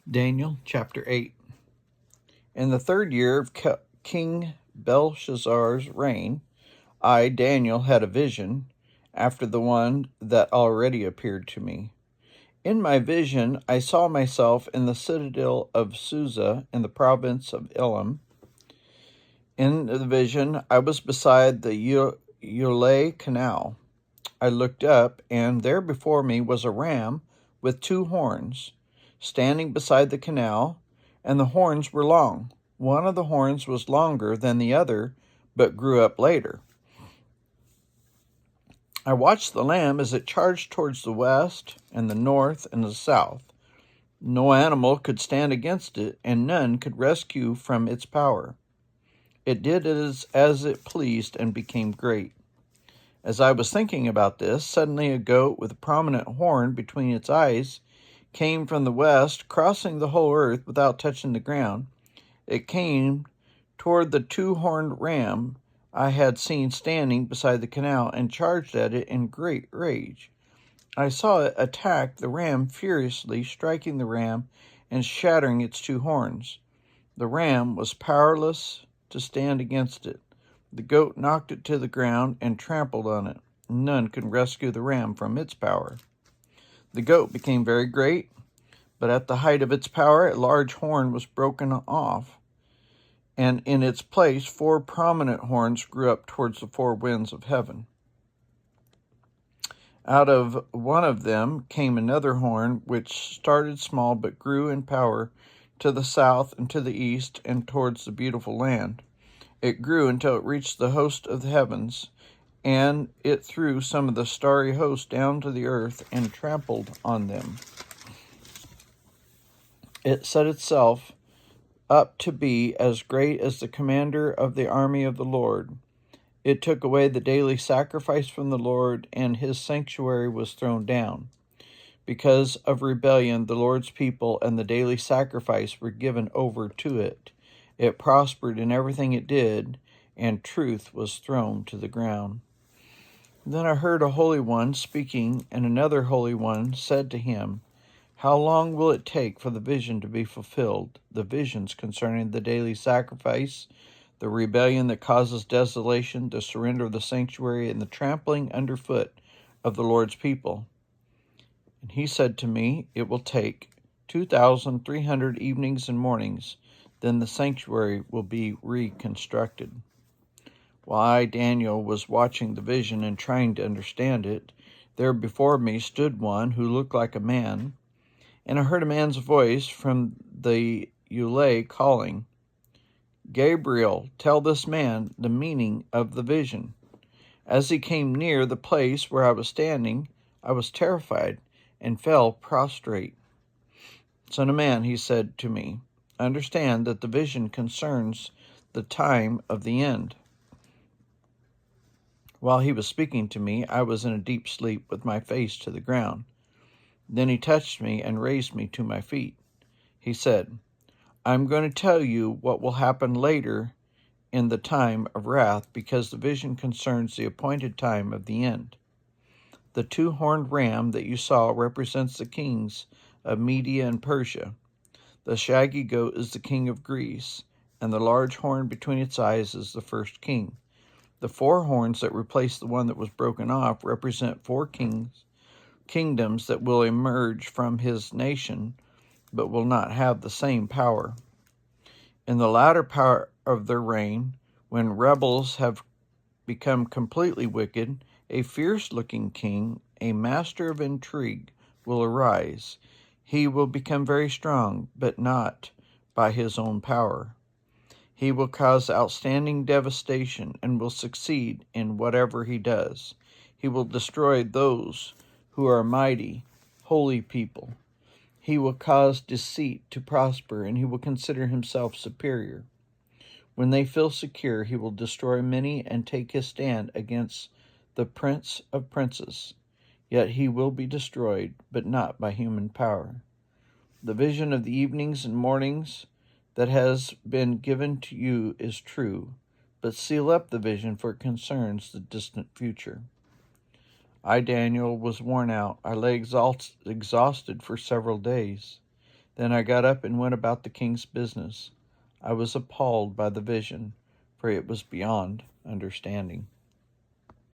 Daniel chapter 8. In the 3rd year of King Belshazzar's reign, I, Daniel, had a vision after the one that already appeared to me. In my vision, I saw myself in the citadel of Susa in the province of Elam. In the vision, I was beside the Ulai Canal. I looked up, and there before me was a ram with 2 horns, standing beside the canal, and the horns were long. One of the horns was longer than the other, but grew up later. I watched the lamb as it charged towards the west and the north and the south. No animal could stand against it, and none could rescue from its power. It did as it pleased and became great. As I was thinking about this, suddenly a goat with a prominent horn between its eyes came from the west, crossing the whole earth without touching the ground. It came toward the 2-horned ram I had seen standing beside the canal and charged at it in great rage. I saw it attack the ram furiously, striking the ram and shattering its 2 horns. The ram was powerless to stand against it. The goat knocked it to the ground and trampled on it. None could rescue the ram from its power. The goat became very great, but at the height of its power, a large horn was broken off, and in its place 4 prominent horns grew up towards the 4 winds of heaven. Out of one of them came another horn, which started small but grew in power to the south and to the east and towards the beautiful land. It grew until it reached the host of the heavens, and it threw some of the starry host down to the earth and trampled on them. It set itself up to be as great as the commander of the army of the Lord. It took away the daily sacrifice from the Lord, and his sanctuary was thrown down. Because of rebellion, the Lord's people and the daily sacrifice were given over to it. It prospered in everything it did, and truth was thrown to the ground. Then I heard a holy one speaking, and another holy one said to him, "How long will it take for the vision to be fulfilled, the visions concerning the daily sacrifice, the rebellion that causes desolation, the surrender of the sanctuary, and the trampling underfoot of the Lord's people?" And he said to me, "It will take 2,300 evenings and mornings. Then the sanctuary will be reconstructed." While I, Daniel, was watching the vision and trying to understand it, there before me stood one who looked like a man, and I heard a man's voice from the Ulai calling, "Gabriel, tell this man the meaning of the vision." As he came near the place where I was standing, I was terrified and fell prostrate. "Son of man," he said to me, "understand that the vision concerns the time of the end." While he was speaking to me, I was in a deep sleep with my face to the ground. Then he touched me and raised me to my feet. He said, "I'm going to tell you what will happen later in the time of wrath, because the vision concerns the appointed time of the end. The 2-horned ram that you saw represents the kings of Media and Persia. The shaggy goat is the king of Greece, and the large horn between its eyes is the first king. The 4 horns that replace the one that was broken off represent 4 kingdoms that will emerge from his nation, but will not have the same power. In the latter part of their reign, when rebels have become completely wicked, a fierce-looking king, a master of intrigue, will arise. He will become very strong, but not by his own power. He will cause outstanding devastation and will succeed in whatever he does. He will destroy those who are mighty, holy people. He will cause deceit to prosper, and he will consider himself superior. When they feel secure, he will destroy many and take his stand against the Prince of Princes. Yet he will be destroyed, but not by human power. The vision of the evenings and mornings that has been given to you is true, but seal up the vision, for it concerns the distant future." I, Daniel, was worn out. I lay exhausted for several days. Then I got up and went about the king's business. I was appalled by the vision, for it was beyond understanding.